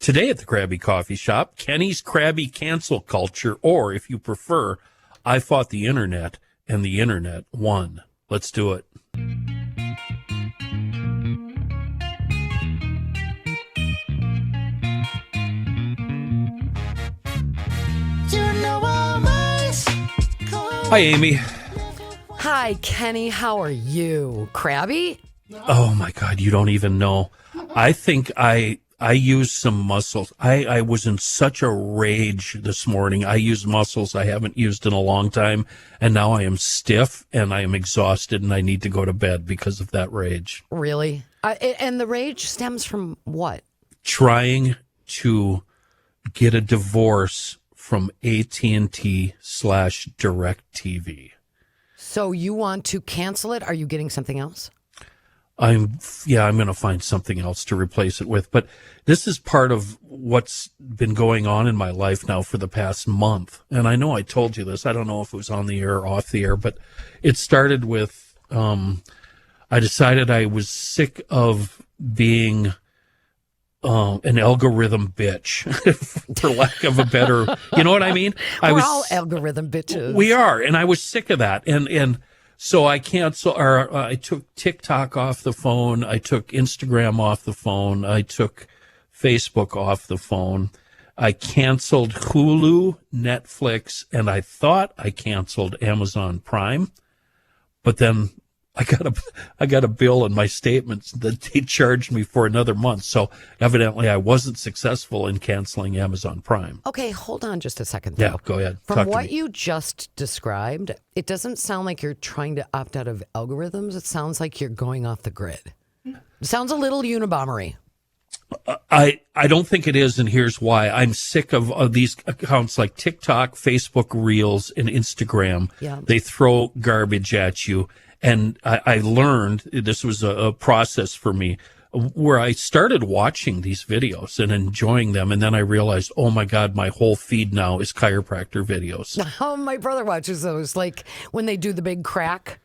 Today at the Krabby Coffee Shop, Kenny's Krabby Cancel Culture, or if you prefer, I Fought the Internet and the Internet Won. Let's do it. Hi, Amy. Hi, Kenny. How are you? Crabby? Oh, my God, you don't even know. I think I used some muscles. I was in such a rage this morning. I used muscles I haven't used in a long time, and now I am stiff and I am exhausted and I need to go to bed because of that rage. Really? And the rage stems from what? Trying to get a divorce from AT&T/DirecTV. So you want to cancel it? Are you getting something else? I'm going to find something else to replace it with. But this is part of what's been going on in my life now for the past month. And I know I told you this. I don't know if it was on the air or off the air, but it started with, I decided I was sick of being an algorithm bitch, for lack of a better, you know what I mean? We're all algorithm bitches. We are. And I was sick of that. And so I I took TikTok off the phone. I took Instagram off the phone. I took Facebook off the phone. I canceled Hulu, Netflix, and I thought I canceled Amazon Prime. But then I got a bill in my statements that they charged me for another month. So evidently I wasn't successful in canceling Amazon Prime. Okay, hold on just a second, though. Yeah, go ahead. From what you just described, it doesn't sound like you're trying to opt out of algorithms. It sounds like you're going off the grid. It sounds a little Unabombery. I don't think it is, and here's why. I'm sick of these accounts like TikTok, Facebook Reels, and Instagram. Yeah. They throw garbage at you. And I learned, this was a process for me, where I started watching these videos and enjoying them. And then I realized, oh, my God, my whole feed now is chiropractor videos. Oh, my brother watches those, like when they do the big crack.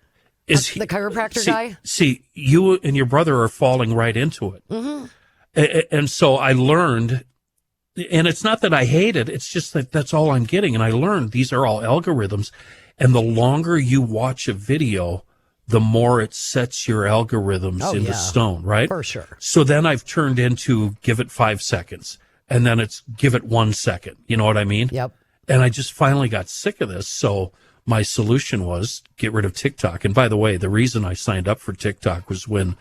The chiropractor guy? See, you and your brother are falling right into it. Mm-hmm. And so I learned, and it's not that I hate it, it's just that that's all I'm getting. And I learned these are all algorithms. And the longer you watch a video, the more it sets your algorithms into stone, right? For sure. So then I've turned into give it 5 seconds, and then it's give it 1 second. You know what I mean? Yep. And I just finally got sick of this. So my solution was get rid of TikTok. And by the way, the reason I signed up for TikTok was when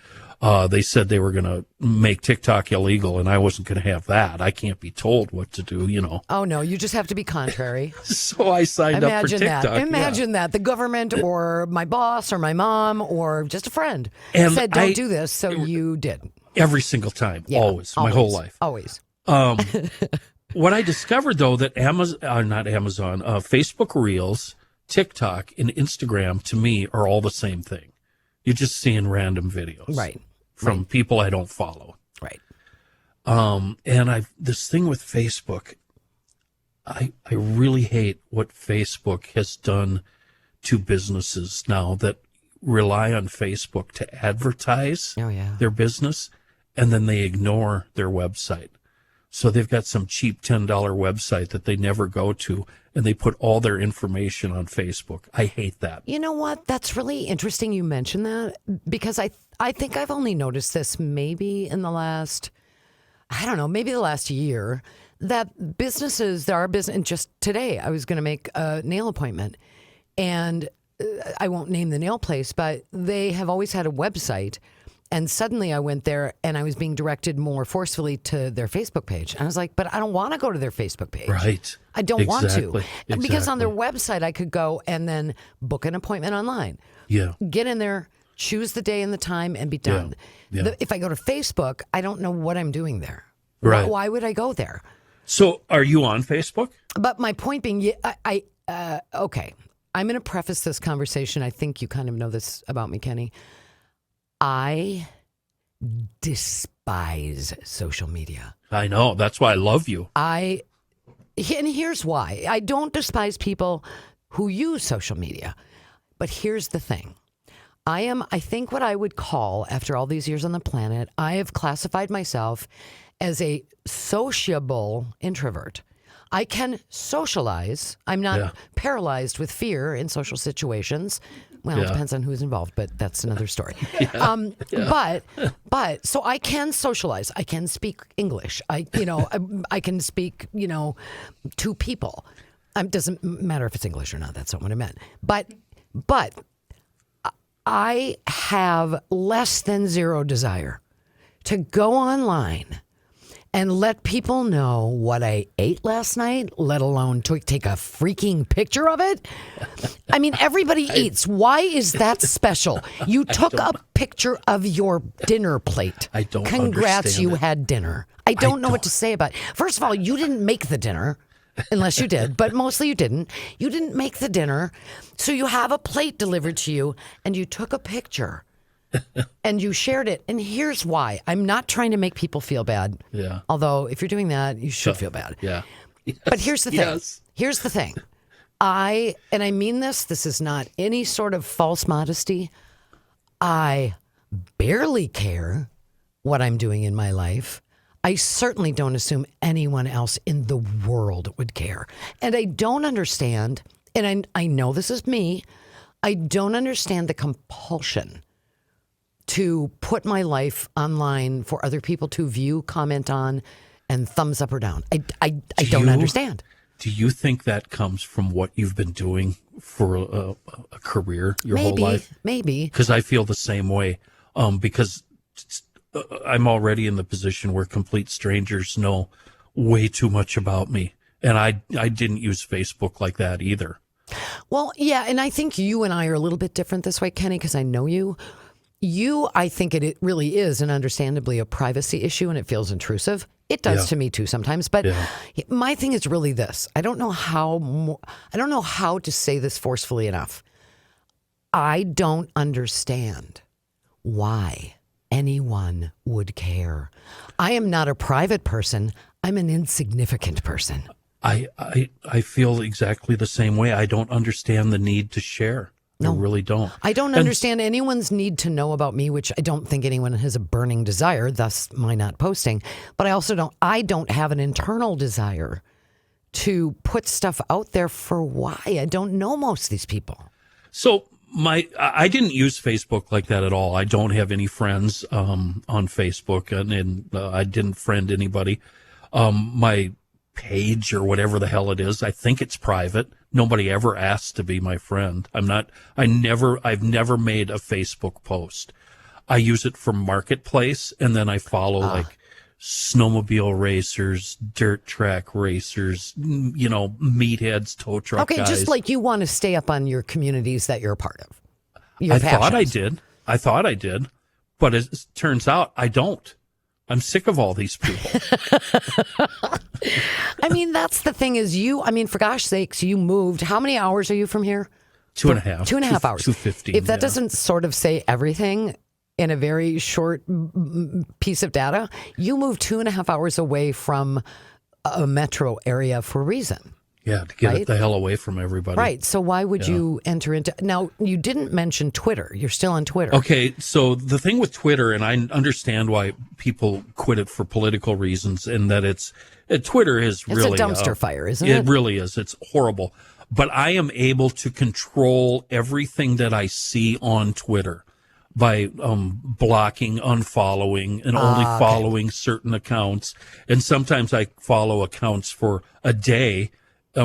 they said they were going to make TikTok illegal, and I wasn't going to have that. I can't be told what to do, you know. Oh, no, you just have to be contrary. So I signed up for TikTok. Imagine that. The government or my boss or my mom or just a friend said, don't do this, so you did. Every single time, always, my whole life. Always. What I discovered, though, that Facebook Reels, TikTok, and Instagram, to me, are all the same thing. You're just seeing random videos. Right. From people I don't follow. Right. And this thing with Facebook, I really hate what Facebook has done to businesses now that rely on Facebook to advertise their business, and then they ignore their website. So they've got some cheap $10 website that they never go to, and they put all their information on Facebook. I hate that. You know what? That's really interesting you mentioned that, because I think I've only noticed this maybe in the last, maybe the last year, that businesses, and just today I was going to make a nail appointment, and I won't name the nail place, but they have always had a website. And suddenly I went there and I was being directed more forcefully to their Facebook page. And I was like, but I don't want to go to their Facebook page. Right. I don't want to. Exactly. Because on their website, I could go and then book an appointment online. Yeah. Get in there, choose the day and the time, and be done. Yeah. If I go to Facebook, I don't know what I'm doing there. Right. Why would I go there? So are you on Facebook? But my point being, okay, I'm going to preface this conversation. I think you kind of know this about me, Kenny. I despise social media. I know. That's why I love you. And here's why. I don't despise people who use social media. But here's the thing. I think what I would call, after all these years on the planet, I have classified myself as a sociable introvert. I can socialize. I'm not paralyzed with fear in social situations. Well, it depends on who's involved, but that's another story. But so I can socialize. I can speak English. I can speak, to people. Doesn't matter if it's English or not. That's not what I meant. But I have less than zero desire to go online and let people know what I ate last night, let alone to take a freaking picture of it. I mean, everybody eats. Why is that special? You took a picture of your dinner plate. I don't Congrats, understand you it. had dinner. I don't know what to say about it. First of all, you didn't make the dinner. Unless you did, but mostly you didn't. You didn't make the dinner. So you have a plate delivered to you and you took a picture and you shared it. And here's why. I'm not trying to make people feel bad. Yeah. Although if you're doing that, you should feel bad. Yeah. But here's the thing. Yes. Here's the thing. I mean this is not any sort of false modesty. I barely care what I'm doing in my life. I certainly don't assume anyone else in the world would care. And I don't understand, and I know this is me, I don't understand the compulsion to put my life online for other people to view, comment on, and thumbs up or down. I don't understand. Do you think that comes from what you've been doing for a career your whole life? Maybe. Because I feel the same way. Because I'm already in the position where complete strangers know way too much about me. And I didn't use Facebook like that either. Well, yeah, and I think you and I are a little bit different this way, Kenny, because I know you. I think it really is, and understandably, a privacy issue, and it feels intrusive. It does to me too sometimes. But my thing is really this: I don't know how to say this forcefully enough. I don't understand why anyone would care. I am not a private person. I'm an insignificant person. I feel exactly the same way. I don't understand the need to share. No. I really don't. I don't understand anyone's need to know about me, which I don't think anyone has a burning desire, thus my not posting. But I don't have an internal desire to put stuff out there for why. I don't know most of these people. So I didn't use Facebook like that at all. I don't have any friends on Facebook, and I didn't friend anybody. My page or whatever the hell it is, I think it's private. Nobody ever asked to be my friend. I've never made a Facebook post. I use it for Marketplace, and then I follow like snowmobile racers, dirt track racers, meatheads, tow truck guys. Okay, just like you want to stay up on your communities that you're a part of. I thought I did. But it turns out I don't. I'm sick of all these people. I mean, that's the thing is for gosh sakes, you moved. How many hours are you from here? 2.5. 2.5 hours. 2:15. If that doesn't sort of say everything in a very short piece of data, you moved 2.5 hours away from a metro area for a reason. Yeah, to get it the hell away from everybody. Right. So why would you enter into... Now, you didn't mention Twitter. You're still on Twitter. Okay, so the thing with Twitter, and I understand why people quit it for political reasons, and that Twitter is really... It's a dumpster fire, isn't it? It really is. It's horrible. But I am able to control everything that I see on Twitter by blocking, unfollowing, and only following certain accounts. And sometimes I follow accounts for a day,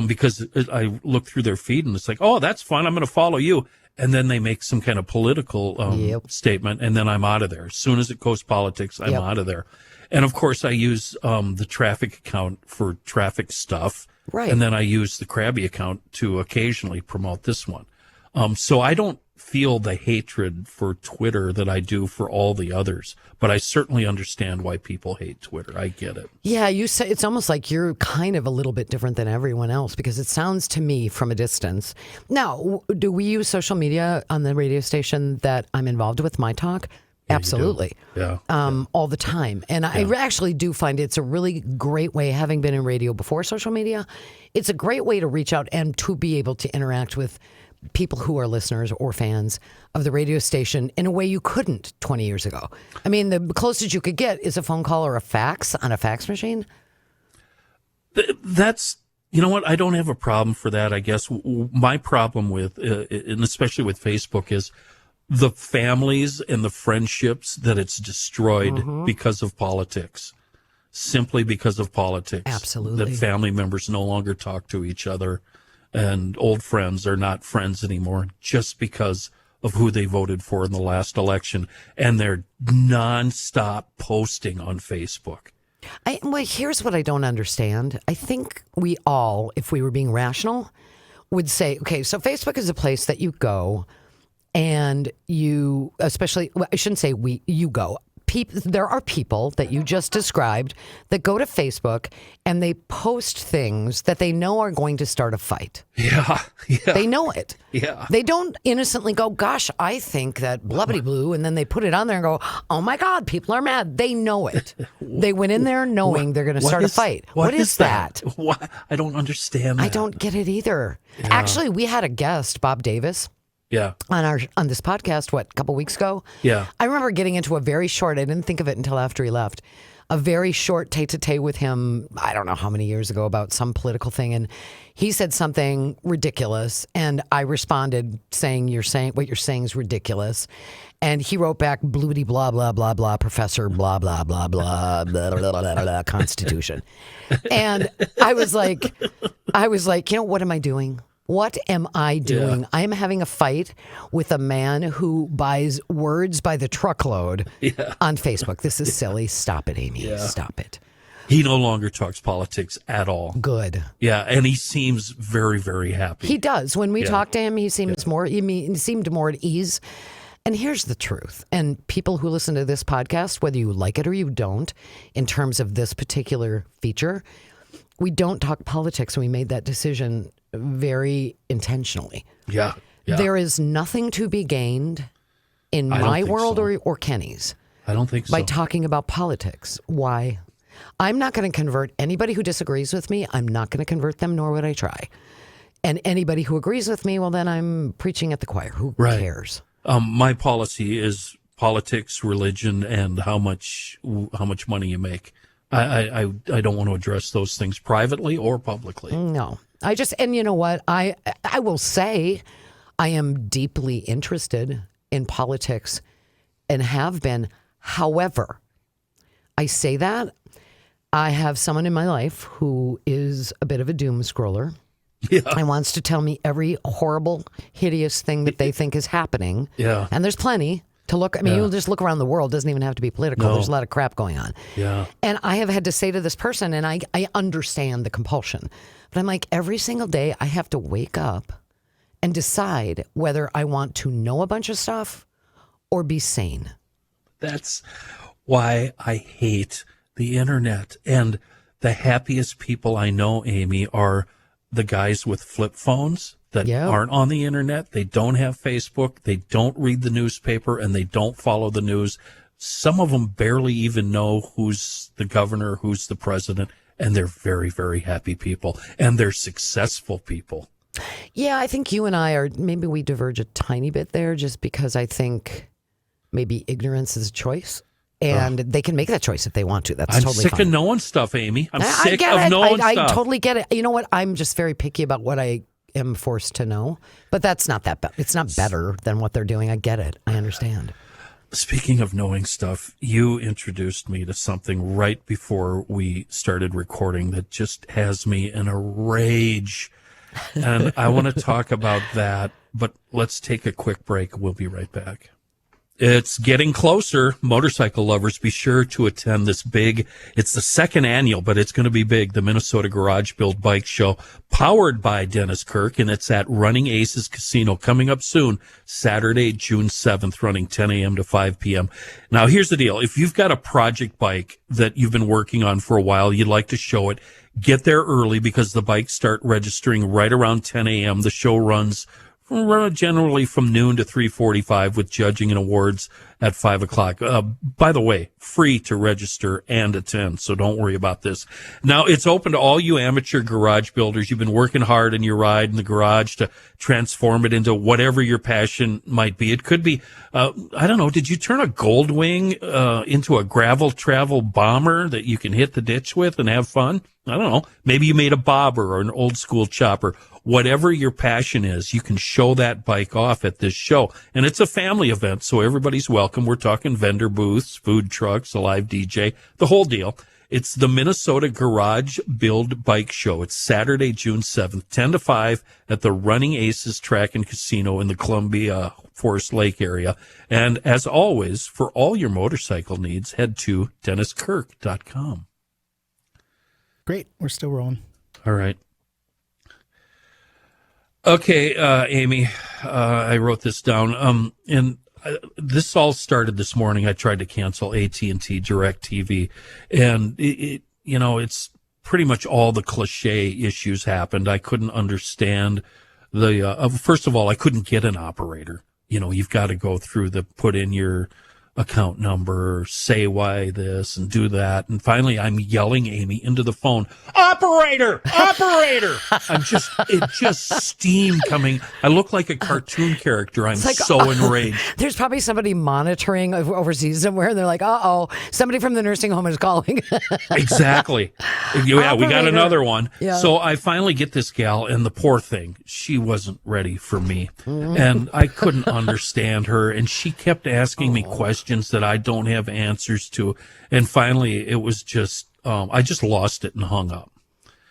because I look through their feed and it's like, oh, that's fun. I'm going to follow you. And then they make some kind of political statement, and then I'm out of there. As soon as it goes politics, I'm out of there. And of course, I use the traffic account for traffic stuff. Right. And then I use the Krabby account to occasionally promote this one. So I don't feel the hatred for Twitter that I do for all the others, but I certainly understand why people hate Twitter. I get it. Yeah, you say it's almost like you're kind of a little bit different than everyone else, because it sounds to me from a distance. Now, do we use social media on the radio station that I'm involved with, My Talk? Yeah, absolutely. Yeah. All the time. And I actually do find it's a really great way, having been in radio before social media, it's a great way to reach out and to be able to interact with people who are listeners or fans of the radio station in a way you couldn't 20 years ago. I mean, the closest you could get is a phone call or a fax on a fax machine. That's, you know what? I don't have a problem for that. I guess my problem with, and especially with Facebook, is the families and the friendships that it's destroyed because of politics. Simply because of politics. Absolutely. That family members no longer talk to each other, and old friends are not friends anymore just because of who they voted for in the last election. And they're nonstop posting on Facebook. Well, here's what I don't understand. I think we all, if we were being rational, would say, okay, so Facebook is a place that you go and you, especially, well, I shouldn't say you go. There are people that you just described that go to Facebook and they post things that they know are going to start a fight. Yeah. They know it. Yeah. They don't innocently go, gosh, I think that blubbity blue, and then they put it on there and go, oh my God, people are mad. They know it. They went in there knowing they're going to start a fight. What is that? What? I don't understand that. I don't get it either. Yeah. Actually, we had a guest, Bob Davis. Yeah. On this podcast, a couple weeks ago? Yeah. I remember getting into a very short, I didn't think of it until after he left, a very short tete-a-tete with him, I don't know how many years ago, about some political thing. And he said something ridiculous. And I responded saying, what you're saying is ridiculous. And he wrote back, bloody blah, blah, blah, blah, professor, blah, blah, blah, blah, blah, blah, blah, blah, blah, Constitution. And I was like, you know, what am I doing? What am I doing? Yeah. I am having a fight with a man who buys words by the truckload on Facebook. This is silly. Stop it, Amy. Yeah. Stop it. He no longer talks politics at all. Good. Yeah, and he seems very, very happy. He does. When we talk to him, he seems he seemed more at ease. And here's the truth. And people who listen to this podcast, whether you like it or you don't, in terms of this particular feature, we don't talk politics, and we made that decision very intentionally. Yeah. There is nothing to be gained in my world or Kenny's I don't think so. by talking about politics. Why? I'm not going to convert anybody who disagrees with me. I'm not going to convert them, nor would I try. And anybody who agrees with me, well, then I'm preaching at the choir. Who cares? My policy is politics, religion, and how much money you make. I don't want to address those things privately or publicly. No. And you know what? I will say I am deeply interested in politics and have been. However, I say that I have someone in my life who is a bit of a doom scroller. Yeah. And wants to tell me every horrible, hideous thing that they think is happening. Yeah. And there's plenty to look. I mean, you'll just look around the world. It doesn't even have to be political. No. There's a lot of crap going on. Yeah. And I have had to say to this person, and I understand the compulsion, but I'm like, every single day I have to wake up and decide whether I want to know a bunch of stuff or be sane. That's why I hate the internet. And the happiest people I know, Amy, are the guys with flip phones that aren't on the internet. They don't have Facebook. They don't read the newspaper, and they don't follow the news. Some of them barely even know who's the governor, who's the president, and they're very, very happy people, and they're successful people. Yeah, I think you and I maybe we diverge a tiny bit there, just because I think maybe ignorance is a choice. And they can make that choice if they want to. That's totally fine. I'm sick of knowing stuff, Amy. I'm sick of knowing stuff. I totally get it. You know what? I'm just very picky about what I am forced to know. But that's not that bad. It's not better than what they're doing. I get it. I understand. Speaking of knowing stuff, you introduced me to something right before we started recording that just has me in a rage. And I want to talk about that. But let's take a quick break. We'll be right back. It's getting closer. Motorcycle lovers, be sure to attend this big, it's the second annual, but it's going to be big, the Minnesota Garage Build Bike Show, powered by Dennis Kirk, and it's at Running Aces Casino, coming up soon, Saturday, June 7th, running 10 a.m. to 5 p.m. Now, here's the deal. If you've got a project bike that you've been working on for a while, you'd like to show it, get there early because the bikes start registering right around 10 a.m. The show runs generally from noon to 3:45 with judging and awards at 5 o'clock. By the way, free to register and attend, so don't worry about this. Now, it's open to all you amateur garage builders. You've been working hard in your ride in the garage to transform it into whatever your passion might be. It could be, I don't know, did you turn a Goldwing into a gravel travel bomber that you can hit the ditch with and have fun? I don't know. Maybe you made a bobber or an old school chopper. Whatever your passion is, you can show that bike off at this show. And it's a family event, so everybody's welcome. We're talking vendor booths, food trucks, a live DJ, the whole deal. It's the Minnesota Garage Build Bike Show. It's Saturday, June 7th, 10 to 5 at the Running Aces Track and Casino in the Columbia Forest Lake area. And as always, for all your motorcycle needs, head to DennisKirk.com. Great. We're still rolling. All right. Okay, Amy, I wrote this down. And this all started this morning. I tried to cancel AT&T DirecTV, and it's pretty much all the cliche issues happened. I couldn't understand first of all, I couldn't get an operator. You've got to go through put in your account number, say why this and do that. And finally, I'm yelling Amy into the phone, operator! It just steam coming. I look like a cartoon character. I'm so enraged. There's probably somebody monitoring overseas somewhere, and they're like, somebody from the nursing home is calling. Exactly. Yeah, we got another one. Yeah. So I finally get this gal, and the poor thing, she wasn't ready for me. And I couldn't understand her, and she kept asking me questions that I don't have answers to. And finally, it was just, I just lost it and hung up.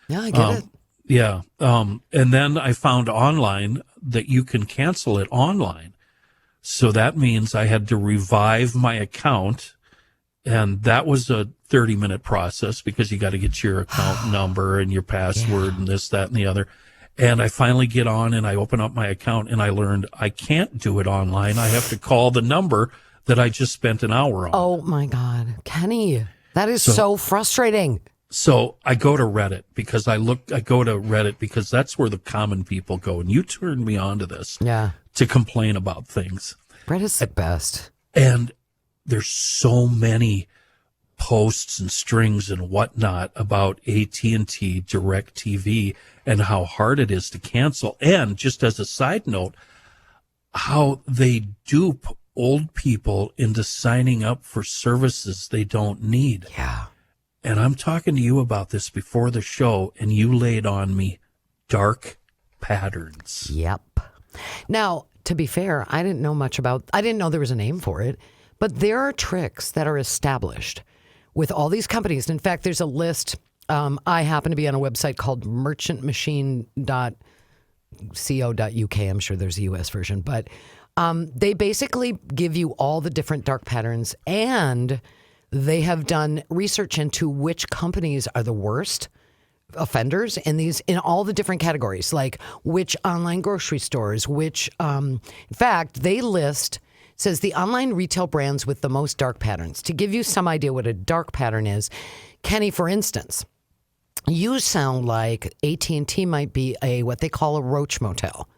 Yeah, I get it. Yeah. And then I found online that you can cancel it online. So that means I had to revive my account. And that was a 30-minute process because you got to get your account number and your password and this, that, and the other. And I finally get on and I open up my account and I learned I can't do it online. I have to call the number that I just spent an hour on. Oh, my God. Kenny, that is so frustrating. So I go to Reddit because because that's where the common people go. And you turned me on to this to complain about things. Reddit's the best. And there's so many posts and strings and whatnot about AT&T DirecTV and how hard it is to cancel. And just as a side note, how they dupe old people into signing up for services they don't need. Yeah. And I'm talking to you about this before the show, and you laid on me dark patterns. Yep. Now, to be fair, I didn't know there was a name for it, but there are tricks that are established with all these companies. In fact, there's a list. I happen to be on a website called merchantmachine.co.uk. I'm sure there's a US version, but they basically give you all the different dark patterns, and they have done research into which companies are the worst offenders in all the different categories, like which online grocery stores, in fact, they says the online retail brands with the most dark patterns. To give you some idea what a dark pattern is, Kenny, for instance, you sound like AT&T might be what they call a roach motel.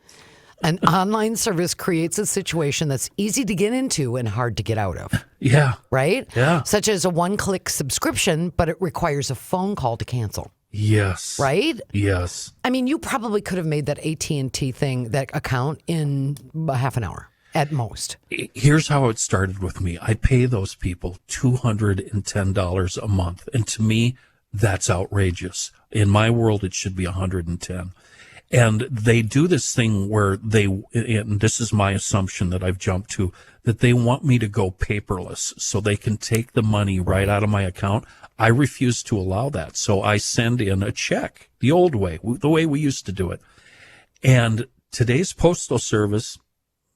An online service creates a situation that's easy to get into and hard to get out of. Yeah. Right? Yeah. Such as a one-click subscription, but it requires a phone call to cancel. Yes. Right? Yes. I mean, you probably could have made that AT&T that account in half an hour at most. Here's how it started with me. I pay those people $210 a month. And to me, that's outrageous. In my world, it should be $110. And they do this thing where and this is my assumption that I've jumped to, that they want me to go paperless so they can take the money right out of my account. I refuse to allow that. So I send in a check the old way, the way we used to do it. And today's postal service,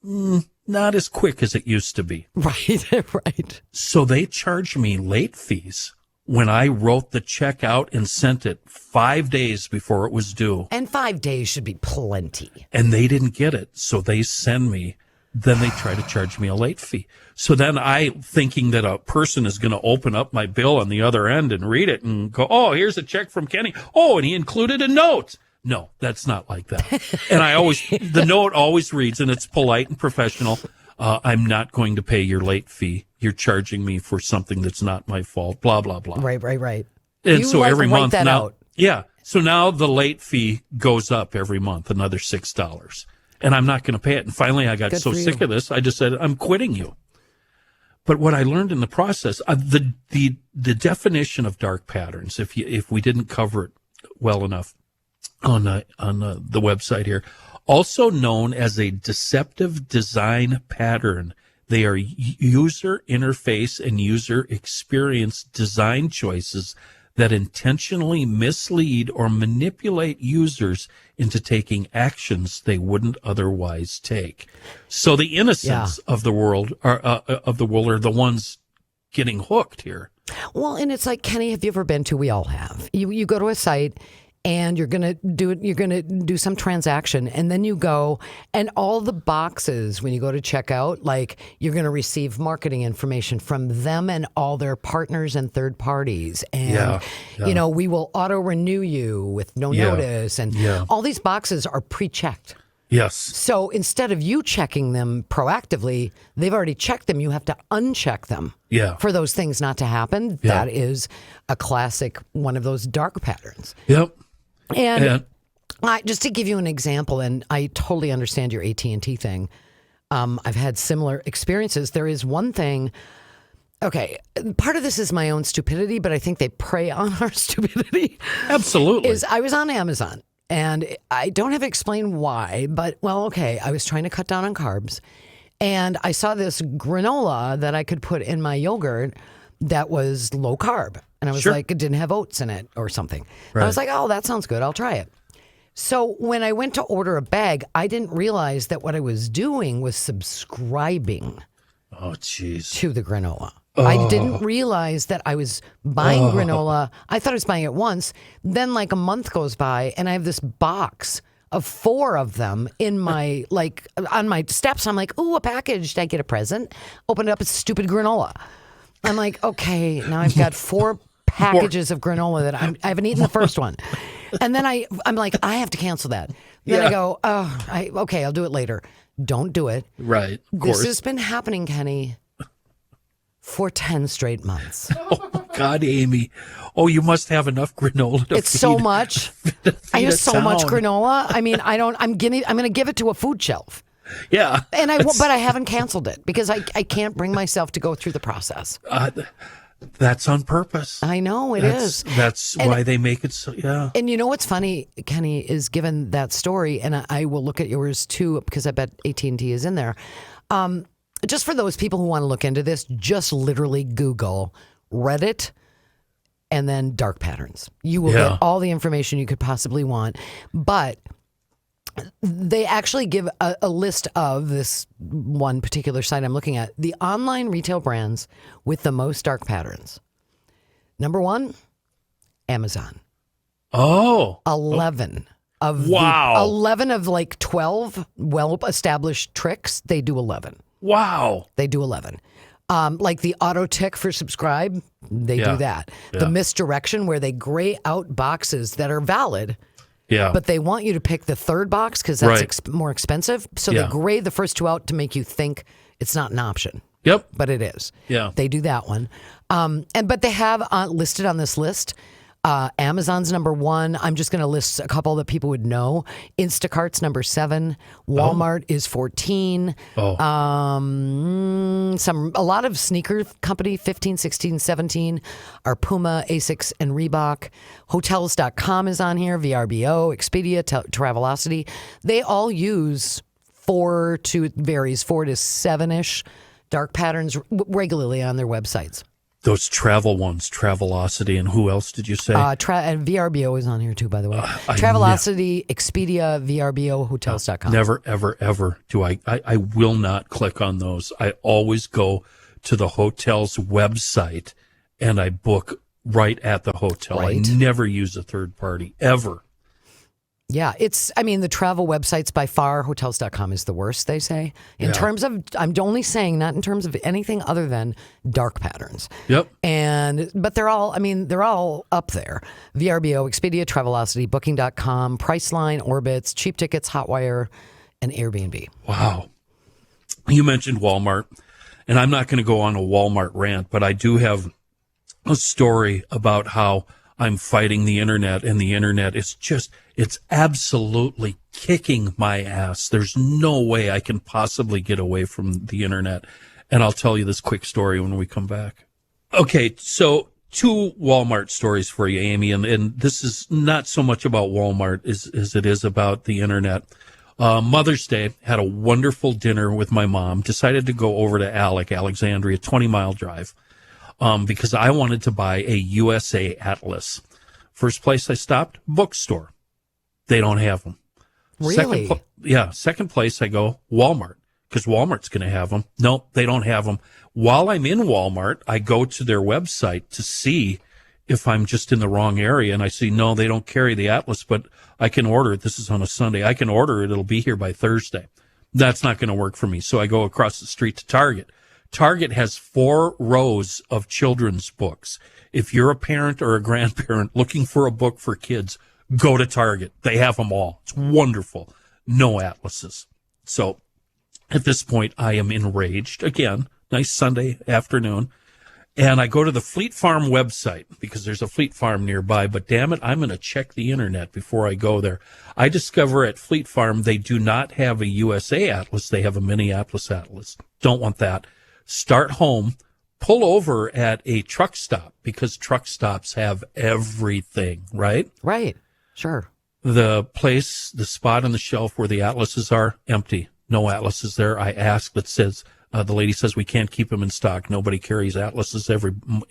not as quick as it used to be. Right, right. So they charge me late fees when I wrote the check out and sent it 5 days before it was due. And 5 days should be plenty. And they didn't get it. So they send me, then they try to charge me a late fee. So then thinking that a person is going to open up my bill on the other end and read it and go, oh, here's a check from Kenny. Oh, and he included a note. No, that's not like that. And the note always reads, and it's polite and professional. I'm not going to pay your late fee. You're charging me for something that's not my fault, blah, blah, blah. Right. And You, so like, every write month that now, out. yeah. So now the late fee goes up every month, another $6. And I'm not going to pay it. And finally I got Good so for sick you. of this, I just said, I'm quitting you. But what I learned in the process, the definition of dark patterns, if we didn't cover it well enough on the website here, also known as a deceptive design pattern. They are user interface and user experience design choices that intentionally mislead or manipulate users into taking actions they wouldn't otherwise take. So the innocents of the world are the ones getting hooked here. Well, and it's like, Kenny, have you ever been to? We all have. You go to a site and you're gonna do some transaction, and then you go and all the boxes when you go to checkout, like you're gonna receive marketing information from them and all their partners and third parties, and you know, we will auto renew you with no notice, and all these boxes are pre-checked. Yes. So instead of you checking them proactively, they've already checked them. You have to uncheck them for those things not to happen. That is a classic one of those dark patterns. Yep. And just to give you an example, and I totally understand your AT&T thing. I've had similar experiences. There is one thing. Okay, part of this is my own stupidity, but I think they prey on our stupidity. Absolutely. Is I was on Amazon, and I don't have to explain why, but well, okay, I was trying to cut down on carbs, and I saw this granola that I could put in my yogurt that was low carb. And I was like, it didn't have oats in it or something. I was like, oh, that sounds good. I'll try it. So when I went to order a bag, I didn't realize that what I was doing was subscribing to the granola. I didn't realize that I was buying granola. I thought I was buying it once. Then like a month goes by and I have this box of 4 of them in my, like on my steps. I'm like, ooh, a package. Did I get a present? Open it up. It's stupid granola. I'm like, okay, now I've got 4 packages of granola that I haven't eaten the first one. And then I'm like, I have to cancel that. Then I go, okay, I'll do it later. Don't do it. Right. Of course. This has been happening, Kenny, for 10 straight months. Oh, God, Amy. Oh, you must have enough granola to It's so much. I have so much granola. I mean, I'm going to give it to a food shelf. Yeah. And but I haven't canceled it because I can't bring myself to go through the process. That's on purpose. I know it is. That's why they make it so, And you know what's funny, Kenny, is given that story, and I will look at yours too, because I bet AT&T is in there. Just for those people who want to look into this, just literally Google Reddit and then dark patterns. You will get all the information you could possibly want. But they actually give a list of this one particular site I'm looking at, the online retail brands with the most dark patterns. Number 1, Amazon. Oh. 11 of 11 of like 12 well-established tricks, they do 11. Wow. They do 11. Like the auto tick for subscribe, they do that. The misdirection where they gray out boxes that are valid. Yeah. But they want you to pick the third box because that's more expensive. So they grade the first 2 out to make you think it's not an option. Yep. But it is. Yeah. They do that one. But they have listed on this list, Amazon's number 1. I'm just going to list a couple that people would know. Instacart's number 7. Walmart is 14. Oh. A lot of sneaker company, 15, 16, 17 are Puma, Asics, and Reebok. Hotels.com is on here, VRBO, Expedia, Travelocity. They all use 4 to 7-ish dark patterns regularly on their websites. Those travel ones, Travelocity, and who else did you say? And VRBO is on here too, by the way. Travelocity, Expedia, VRBO, Hotels.com. Never, ever, ever do I will not click on those. I always go to the hotel's website and I book right at the hotel. Right. I never use a third party, ever. Yeah, the travel websites by far, Hotels.com is the worst, they say. In terms of, I'm only saying not in terms of anything other than dark patterns. Yep. But they're all up there. VRBO, Expedia, Travelocity, Booking.com, Priceline, Orbitz, Cheap Tickets, Hotwire, and Airbnb. Wow. you mentioned Walmart, and I'm not going to go on a Walmart rant, but I do have a story about how I'm fighting the internet, and the internet is it's absolutely kicking my ass. There's no way I can possibly get away from the internet. And I'll tell you this quick story when we come back. Okay, so 2 Walmart stories for you, Amy, and this is not so much about Walmart as it is about the internet. Mother's Day, had a wonderful dinner with my mom, decided to go over to Alexandria, 20-mile drive, because I wanted to buy a USA Atlas. First place I stopped, bookstore. They don't have them. Really? Second place I go, Walmart, because Walmart's going to have them. Nope, they don't have them. While I'm in Walmart, I go to their website to see if I'm just in the wrong area, and I see, no, they don't carry the Atlas, but I can order it. This is on a Sunday. I can order it. It'll be here by Thursday. That's not going to work for me. So I go across the street to Target. Target has 4 rows of children's books. If you're a parent or a grandparent looking for a book for kids, go to Target. They have them all. It's wonderful. No atlases. So at this point, I am enraged. Again, nice Sunday afternoon. And I go to the Fleet Farm website because there's a Fleet Farm nearby, but damn it, I'm going to check the internet before I go there. I discover at Fleet Farm they do not have a USA Atlas. They have a Minneapolis Atlas. Don't want that. Start home. Pull over at a truck stop because truck stops have everything, right? Right. Sure. The spot on the shelf where the atlases are, empty. No atlases there. I asked. That says, the lady says we can't keep them in stock. Nobody carries atlases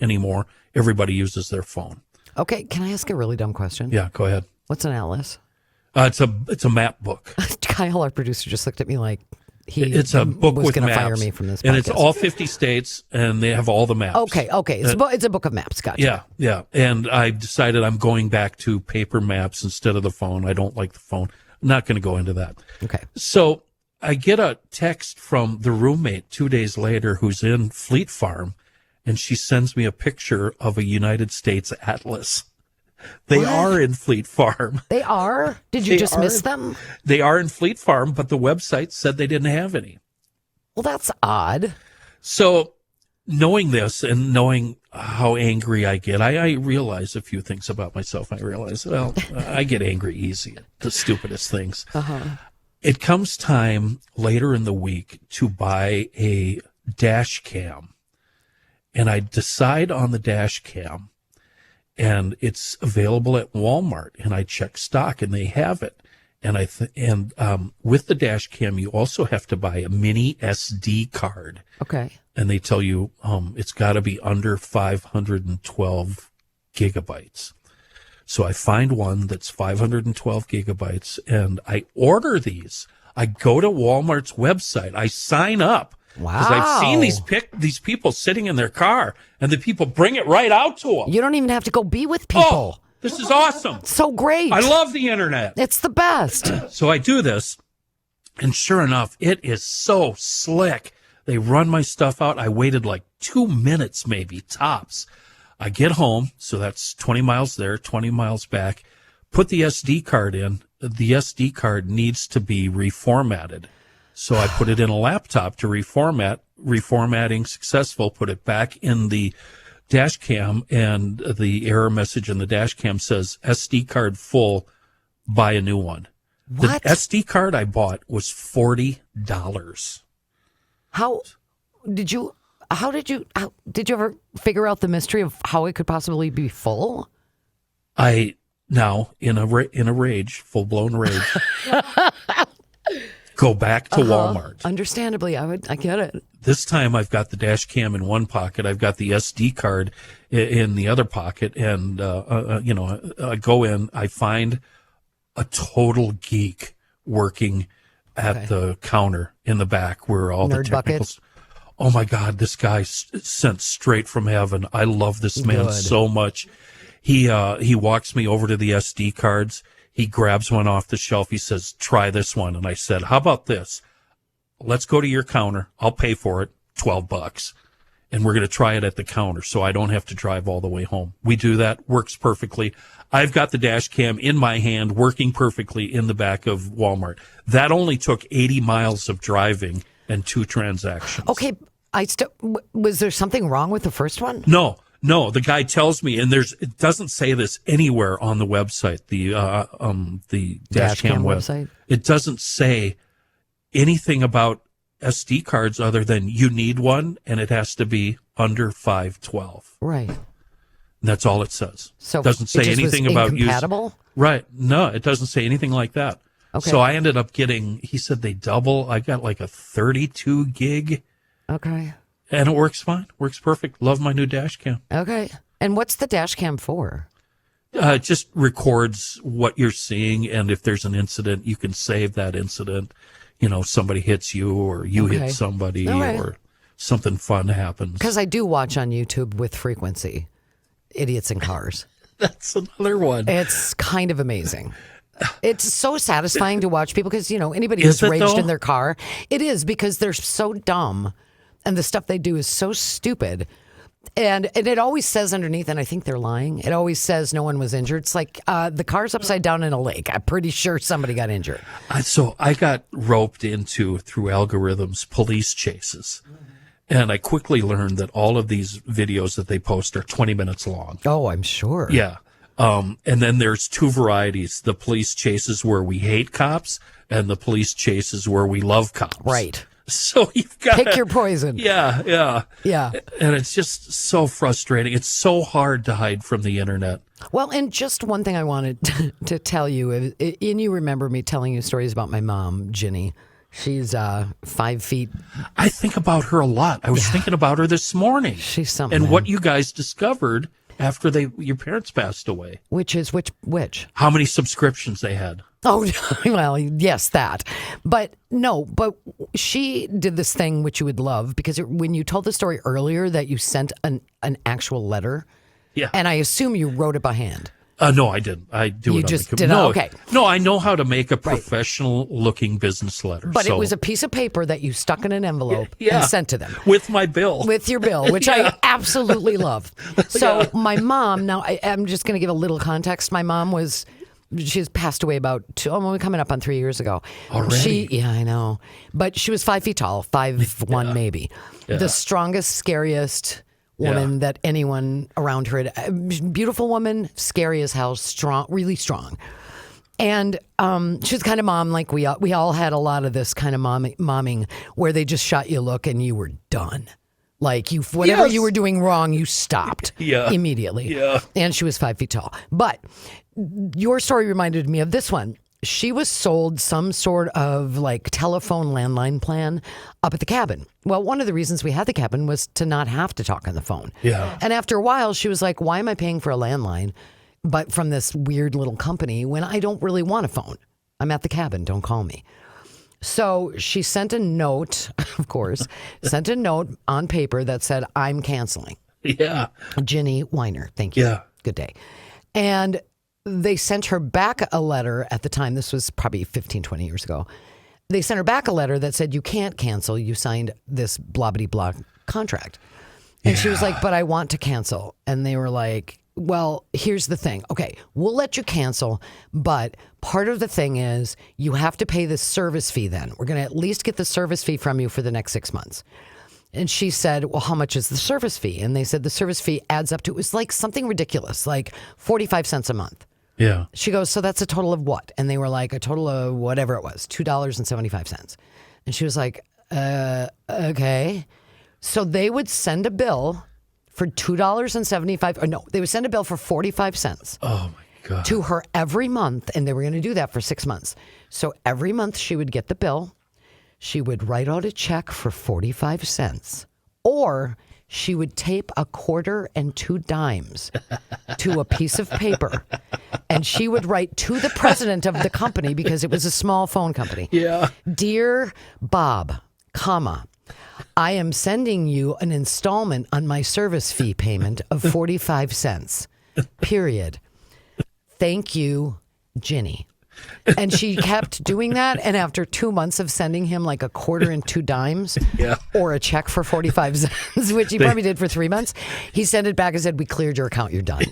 anymore. Everybody uses their phone. Okay. Can I ask a really dumb question? Yeah, go ahead. What's an atlas? It's a map book. Kyle, our producer, just looked at me like it's a book was with going to maps. fire me from this podcast. And it's all 50 states, and they have all the maps. Okay. It's a book of maps. Gotcha. Yeah. And I decided I'm going back to paper maps instead of the phone. I don't like the phone. I'm not going to go into that. Okay. So I get a text from the roommate 2 days later who's in Fleet Farm, and she sends me a picture of a United States Atlas. They What? are in Fleet Farm. They are? Did you dismiss them? They are in Fleet Farm, but the website said they didn't have any. Well, that's odd. So knowing this and knowing how angry I get, I realize a few things about myself. I realize, well, I get angry easy at the stupidest things. It comes time later in the week to buy a dash cam, and I decide on the dash cam, and it's available at Walmart, and I check stock, and they have it. And with the dash cam, you also have to buy a mini SD card. Okay. And they tell you it's got to be under 512 gigabytes. So I find one that's 512 gigabytes, and I order these. I go to Walmart's website. I sign up. Wow. Because I've seen these people sitting in their car, and the people bring it right out to them. You don't even have to go be with people. Oh, this is awesome. So great. I love the internet. It's the best. So I do this, and sure enough, it is so slick. They run my stuff out. I waited like 2 minutes, maybe tops. I get home, so that's 20 miles there, 20 miles back. Put the SD card in. The SD card needs to be reformatted. So I put it in a laptop to reformatting successful, put it back in the dash cam, and the error message in the dash cam says SD card full, buy a new one. What? The SD card I bought was $40. How did you ever figure out the mystery of how it could possibly be full? I now in a rage, full blown rage, go back to Walmart. Understandably, I get it. This time I've got the dash cam in one pocket. I've got the SD card in the other pocket. And, I go in, I find a total geek working at the counter in the back where all Nerd the technicals. Bucket. Oh my God, this guy sent straight from heaven. I love this man so much. He walks me over to the SD cards. He grabs one off the shelf. He says, try this one. And I said, how about this? Let's go to your counter. I'll pay for it, $12. And we're going to try it at the counter so I don't have to drive all the way home. We do that. Works perfectly. I've got the dash cam in my hand, working perfectly in the back of Walmart. That only took 80 miles of driving and 2 transactions. Okay, was there something wrong with the first one? No, the guy tells me, and it doesn't say this anywhere on the website, the Dashcam website. It doesn't say anything about SD cards other than you need one and it has to be under 512. Right. That's all it says. So it doesn't say it just anything was about incompatible? Right. No, it doesn't say anything like that. Okay. So I ended up getting, he said they double. I got like a 32 gig Okay. and it works fine. Works perfect. Love my new dash cam. Okay. And what's the dash cam for? It just records what you're seeing. And if there's an incident, you can save that incident. You know, somebody hits you or you Okay. hit somebody All right. or something fun happens. Because I do watch on YouTube with frequency, Idiots in Cars. That's another one. It's kind of amazing. It's so satisfying to watch people because, you know, anybody Is who's it, raged though? in their car, it is because they're so dumb and the stuff they do is so stupid. And it always says underneath, and I think they're lying, it always says no one was injured. It's like the car's upside down in a lake. I'm pretty sure somebody got injured. So I got roped into, through algorithms, police chases. And I quickly learned that all of these videos that they post are 20 minutes long. Oh, I'm sure. Yeah. And then there's 2 varieties, the police chases where we hate cops and the police chases where we love cops. Right. So you've got Pick your poison. Yeah, yeah. Yeah. And it's just so frustrating. It's so hard to hide from the internet. Well, and just one thing I wanted to tell you, and you remember me telling you stories about my mom, Ginny. She's 5 feet. I think about her a lot. I was thinking about her this morning. She's something. And man. what you guys discovered after your parents passed away. Which is which? How many subscriptions they had. Oh, well, yes, that. But no, but she did this thing which you would love because when you told the story earlier that you sent an actual letter, Yeah. and I assume you wrote it by hand. No, I didn't. I do You it on just the did it? No, Okay. No, I know how to make a professional looking business letter. But so, it was a piece of paper that you stuck in an envelope Yeah. and sent to them. with my bill. With your bill, which I absolutely love. So my mom, now I'm just going to give a little context. My mom she's passed away about coming up on 3 years ago. Already? Yeah, I know. But she was 5 feet tall, 5'1" maybe. Yeah. The strongest, scariest woman that anyone around her had. Beautiful woman, scary as hell, strong, really strong. And she was kind of mom, like we all had a lot of this kind of momming where they just shot you a look and you were done. Like whatever Yes. you were doing wrong, you stopped immediately. Yeah. And she was 5 feet tall. But your story reminded me of this one. She was sold some sort of like telephone landline plan up at the cabin. Well, one of the reasons we had the cabin was to not have to talk on the phone. Yeah. And after a while, she was like, why am I paying for a landline, but from this weird little company when I don't really want a phone? I'm at the cabin. Don't call me. So she sent a note, of course, sent a note on paper that said, I'm canceling. Yeah. Ginny Weiner. Thank you. Yeah. Good day. And they sent her back a letter at the time. This was probably 15, 20 years ago. They sent her back a letter that said, you can't cancel. You signed this blah, blah, blah contract. And she was like, but I want to cancel. And they were like, well, here's the thing. Okay, we'll let you cancel, but part of the thing is you have to pay the service fee then. We're going to at least get the service fee from you for the next 6 months. And she said, well, how much is the service fee? And they said the service fee adds up to, it was like something ridiculous, like 45 cents a month. Yeah. She goes, so that's a total of what? And they were like, a total of whatever it was, $2.75. And she was like, okay. So they would send a bill for $2.75, or no, they would send a bill for 45 cents. Oh my God. To her every month, and they were going to do that for 6 months. So every month she would get the bill. She would write out a check for 45 cents, or she would tape a quarter and 2 dimes to a piece of paper, and she would write to the president of the company, because it was a small phone company. Yeah. Dear Bob, comma, I am sending you an installment on my service fee payment of 45 cents, period. Thank you, Ginny. And she kept doing that. And after 2 months of sending him like a quarter and 2 dimes or a check for 45 cents, which he probably did for 3 months, he sent it back and said, we cleared your account. You're done.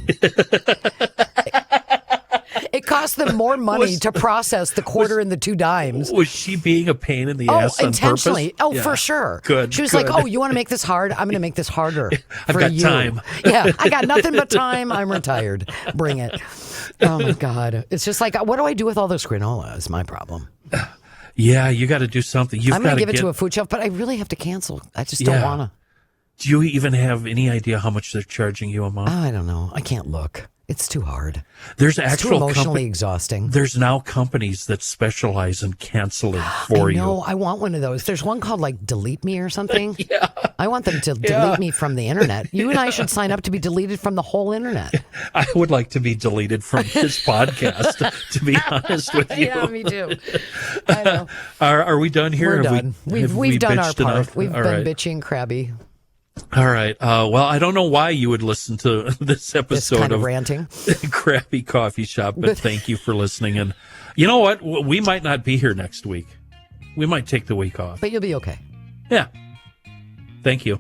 It cost them more money to process the quarter and the 2 dimes. Was she being a pain in the ass on intentionally. purpose? Oh, Yeah. for sure. Good. She was good. like, "Oh, you want to make this hard? I'm going to make this harder I've for got you." time. Yeah, I got nothing but time. I'm retired. Bring it. Oh my God! It's just like, what do I do with all this granola? Is my problem. Yeah, you got to do something. You've I'm got going to to give it to a food shelf, but I really have to cancel. I just don't Yeah. want to. Do you even have any idea how much they're charging you a month? I don't know. I can't look. It's too hard. There's It's too actual emotionally exhausting. There's now companies that specialize in canceling for I know. you. I want one of those. There's one called like Delete Me or something. Yeah. I want them to delete me from the internet. You and I should sign up to be deleted from the whole internet. I would like to be deleted from this podcast, to be honest with you. Yeah, me too. I know. Are we done here? We're Have done. have We've we done our bitched part. enough? We've All been right. bitchy and crabby. All right. Well, I don't know why you would listen to this This episode kind of of ranting. Crappy Coffee Shop, but thank you for listening. And you know what? We might not be here next week. We might take the week off. But you'll be okay. Yeah. Thank you.